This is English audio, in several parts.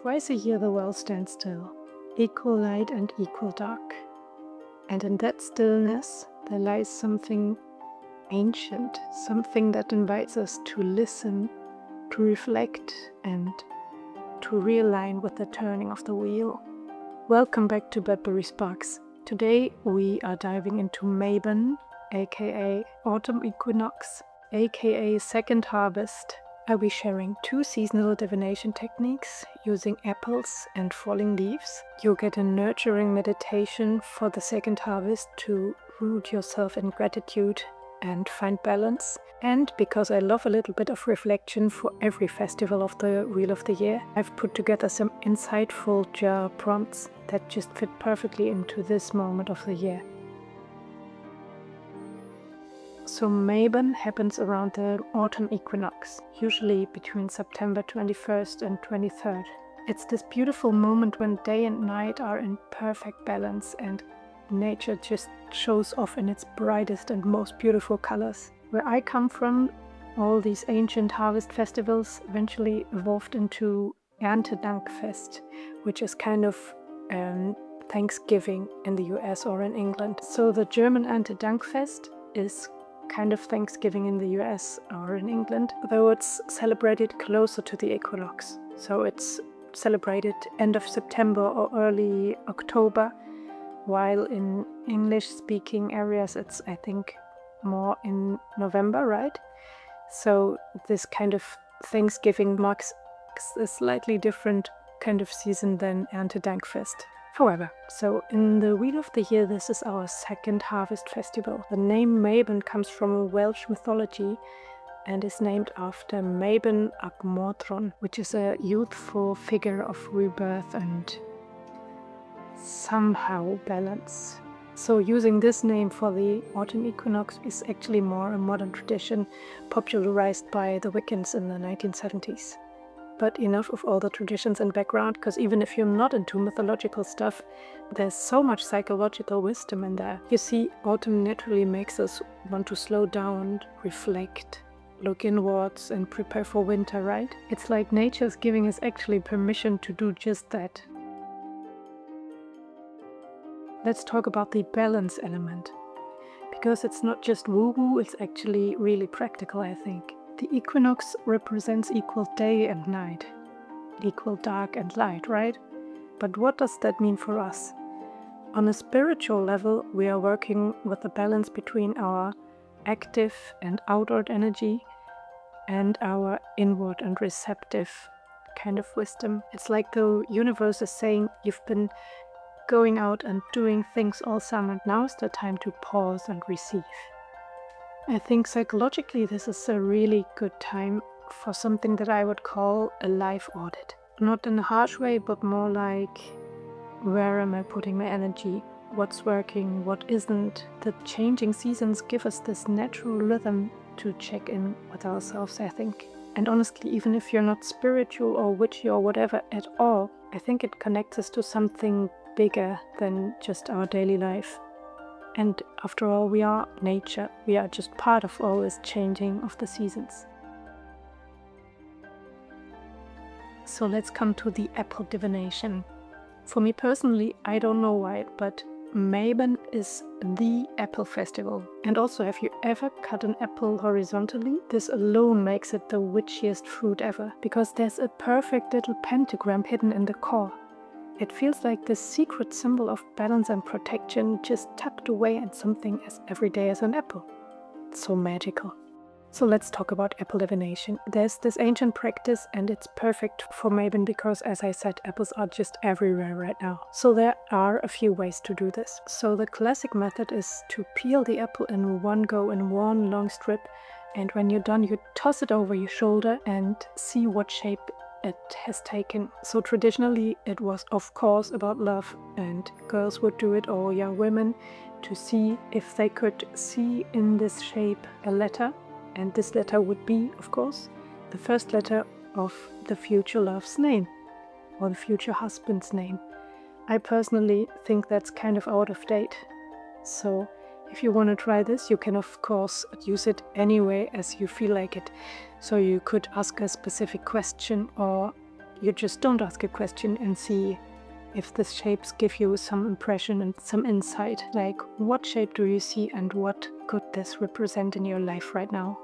Twice a year the world stands still, equal light and equal dark. And in that stillness there lies something ancient, something that invites us to listen, to reflect, and to realign with the turning of the wheel. Welcome back to Blackberry Sparks. Today we are diving into Mabon, aka Autumn Equinox, aka Second Harvest. I'll be sharing 2 seasonal divination techniques using apples and falling leaves. You'll get a nurturing meditation for the second harvest to root yourself in gratitude and find balance. And because I love a little bit of reflection for every festival of the Wheel of the Year, I've put together some insightful jar prompts that just fit perfectly into this moment of the year. So Mabon happens around the autumn equinox, usually between September 21st and 23rd. It's this beautiful moment when day and night are in perfect balance and nature just shows off in its brightest and most beautiful colors. Where I come from, all these ancient harvest festivals eventually evolved into Erntedankfest, which is kind of Thanksgiving in the US or in England. So the German Erntedankfest is kind of Thanksgiving in the US or in England, though it's celebrated closer to the equinox. So it's celebrated end of September or early October, while in English-speaking areas it's, I think, more in November, right? So this kind of Thanksgiving marks a slightly different kind of season than Erntedankfest. However, so in the Wheel of the Year, this is our second harvest festival. The name Mabon comes from Welsh mythology and is named after Mabon ag Morthron, which is a youthful figure of rebirth and somehow balance. So using this name for the autumn equinox is actually more a modern tradition popularized by the Wiccans in the 1970s. But enough of all the traditions and background, because even if you're not into mythological stuff, there's so much psychological wisdom in there. You see, autumn naturally makes us want to slow down, reflect, look inwards and prepare for winter, right? It's like nature's giving us actually permission to do just that. Let's talk about the balance element, because it's not just woo-woo, it's actually really practical, I think. The equinox represents equal day and night, equal dark and light, right? But what does that mean for us? On a spiritual level, we are working with the balance between our active and outward energy and our inward and receptive kind of wisdom. It's like the universe is saying, you've been going out and doing things all summer, now's the time to pause and receive. I think psychologically this is a really good time for something that I would call a life audit. Not in a harsh way, but more like, where am I putting my energy? What's working? What isn't? The changing seasons give us this natural rhythm to check in with ourselves, I think. And honestly, even if you're not spiritual or witchy or whatever at all, I think it connects us to something bigger than just our daily life. And after all, we are nature. We are just part of all this changing of the seasons. So let's come to the apple divination. For me personally, I don't know why, but Mabon is the apple festival. And also, have you ever cut an apple horizontally? This alone makes it the witchiest fruit ever, because there's a perfect little pentagram hidden in the core. It feels like this secret symbol of balance and protection just tucked away in something as everyday as an apple. It's so magical. So let's talk about apple divination. There's this ancient practice and it's perfect for Mabon because, as I said, apples are just everywhere right now. So there are a few ways to do this. So the classic method is to peel the apple in one go in one long strip, and when you're done you toss it over your shoulder and see what shape it has taken. So traditionally it was of course about love, and girls would do it, or young women, to see if they could see in this shape a letter, and this letter would be, of course, the first letter of the future love's name or the future husband's name. I personally think that's kind of out of date. So if you want to try this, you can of course use it anyway as you feel like it. So you could ask a specific question, or you just don't ask a question and see if the shapes give you some impression and some insight, like what shape do you see and what could this represent in your life right now.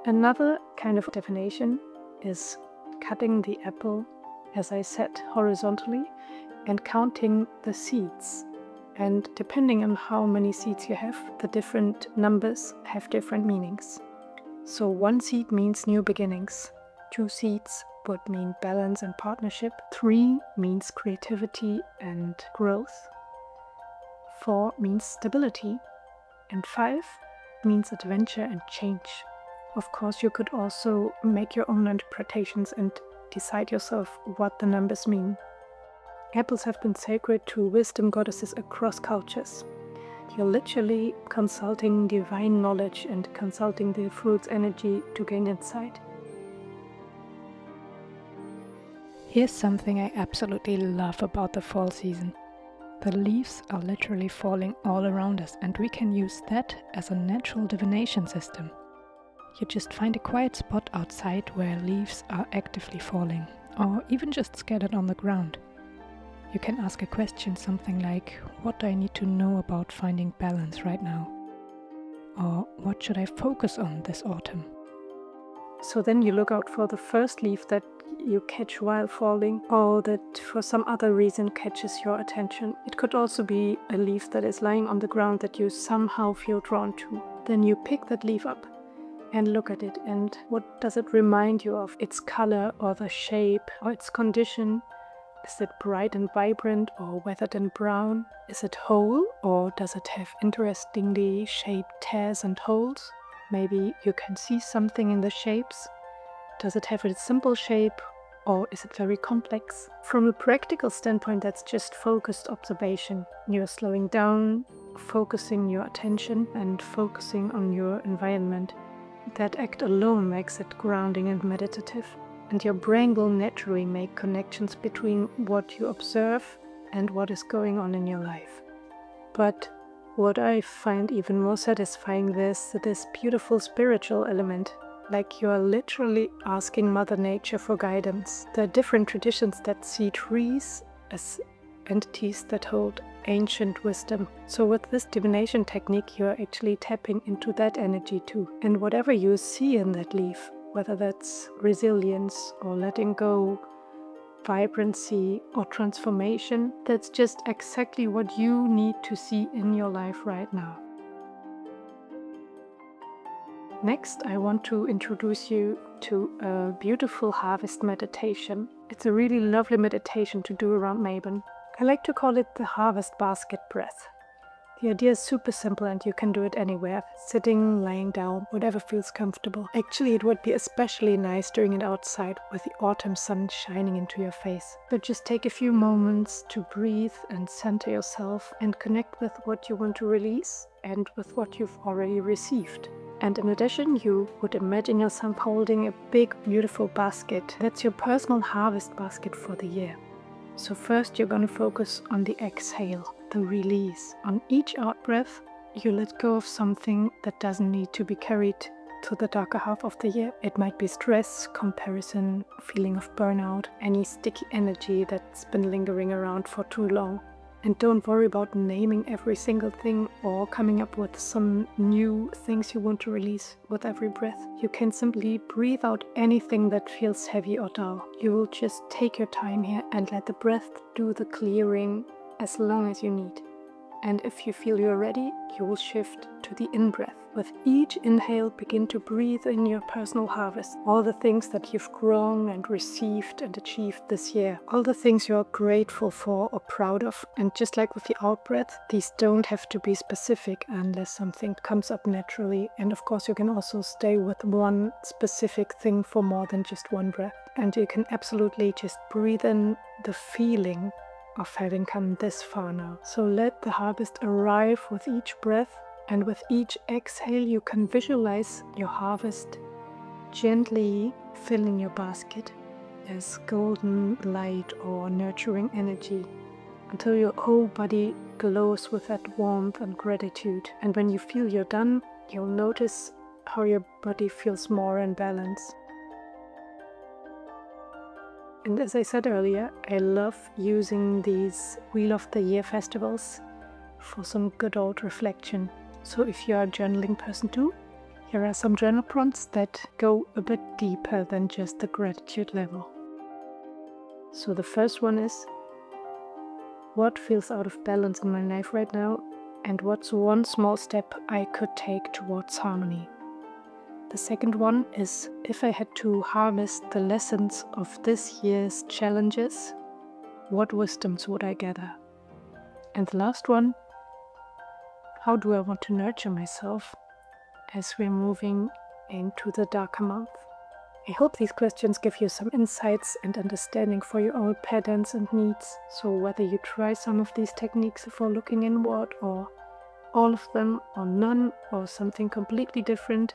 Another kind of divination is cutting the apple, as I said, horizontally and counting the seeds. And depending on how many seeds you have, the different numbers have different meanings. So 1 seed means new beginnings, 2 seeds would mean balance and partnership, 3 means creativity and growth, 4 means stability, and 5 means adventure and change. Of course, you could also make your own interpretations and decide yourself what the numbers mean. Apples have been sacred to wisdom goddesses across cultures. You're literally consulting divine knowledge and consulting the fruit's energy to gain insight. Here's something I absolutely love about the fall season. The leaves are literally falling all around us, and we can use that as a natural divination system. You just find a quiet spot outside where leaves are actively falling, or even just scattered on the ground. You can ask a question, something like, what do I need to know about finding balance right now? Or what should I focus on this autumn? So then you look out for the first leaf that you catch while falling, or that for some other reason catches your attention. It could also be a leaf that is lying on the ground that you somehow feel drawn to. Then you pick that leaf up and look at it, and what does it remind you of? Its color or the shape or its condition? Is it bright and vibrant or weathered and brown? Is it whole, or does it have interestingly shaped tears and holes? Maybe you can see something in the shapes. Does it have a simple shape, or is it very complex? From a practical standpoint, that's just focused observation. You're slowing down, focusing your attention and focusing on your environment. That act alone makes it grounding and meditative. And your brain will naturally make connections between what you observe and what is going on in your life. But what I find even more satisfying is this beautiful spiritual element, like you are literally asking Mother Nature for guidance. There are different traditions that see trees as entities that hold ancient wisdom. So with this divination technique, you are actually tapping into that energy too. And whatever you see in that leaf, whether that's resilience or letting go, vibrancy or transformation, that's just exactly what you need to see in your life right now. Next, I want to introduce you to a beautiful harvest meditation. It's a really lovely meditation to do around Mabon. I like to call it the harvest basket breath. The idea is super simple and you can do it anywhere, sitting, lying down, whatever feels comfortable. Actually, it would be especially nice doing it outside with the autumn sun shining into your face. So just take a few moments to breathe and center yourself and connect with what you want to release and with what you've already received. And in addition, you would imagine yourself holding a big, beautiful basket. That's your personal harvest basket for the year. So first you're going to focus on the exhale, the release. On each out-breath, you let go of something that doesn't need to be carried to the darker half of the year. It might be stress, comparison, feeling of burnout, any sticky energy that's been lingering around for too long. And don't worry about naming every single thing or coming up with some new things you want to release with every breath. You can simply breathe out anything that feels heavy or dull. You will just take your time here and let the breath do the clearing as long as you need. And if you feel you're ready, you will shift to the in-breath. With each inhale, begin to breathe in your personal harvest. All the things that you've grown and received and achieved this year. All the things you're grateful for or proud of. And just like with the out-breath, these don't have to be specific unless something comes up naturally. And of course, you can also stay with one specific thing for more than just one breath. And you can absolutely just breathe in the feeling of having come this far now. So let the harvest arrive with each breath, and with each exhale you can visualize your harvest gently filling your basket as golden light or nurturing energy until your whole body glows with that warmth and gratitude. And when you feel you're done, you'll notice how your body feels more in balance. And as I said earlier, I love using these Wheel of the Year festivals for some good old reflection. So if you're a journaling person too, here are some journal prompts that go a bit deeper than just the gratitude level. So the first one is, what feels out of balance in my life right now, and what's one small step I could take towards harmony? The second one is, if I had to harvest the lessons of this year's challenges, what wisdoms would I gather? And the last one, how do I want to nurture myself as we're moving into the darker month? I hope these questions give you some insights and understanding for your own patterns and needs. So whether you try some of these techniques for looking inward, or all of them, or none, or something completely different,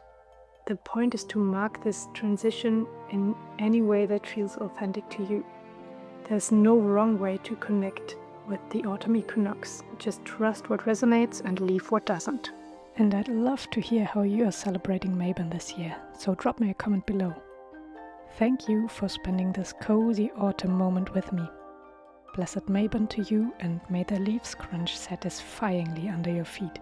the point is to mark this transition in any way that feels authentic to you. There's no wrong way to connect with the autumn equinox. Just trust what resonates and leave what doesn't. And I'd love to hear how you are celebrating Mabon this year, so drop me a comment below. Thank you for spending this cozy autumn moment with me. Blessed Mabon to you, and may the leaves crunch satisfyingly under your feet.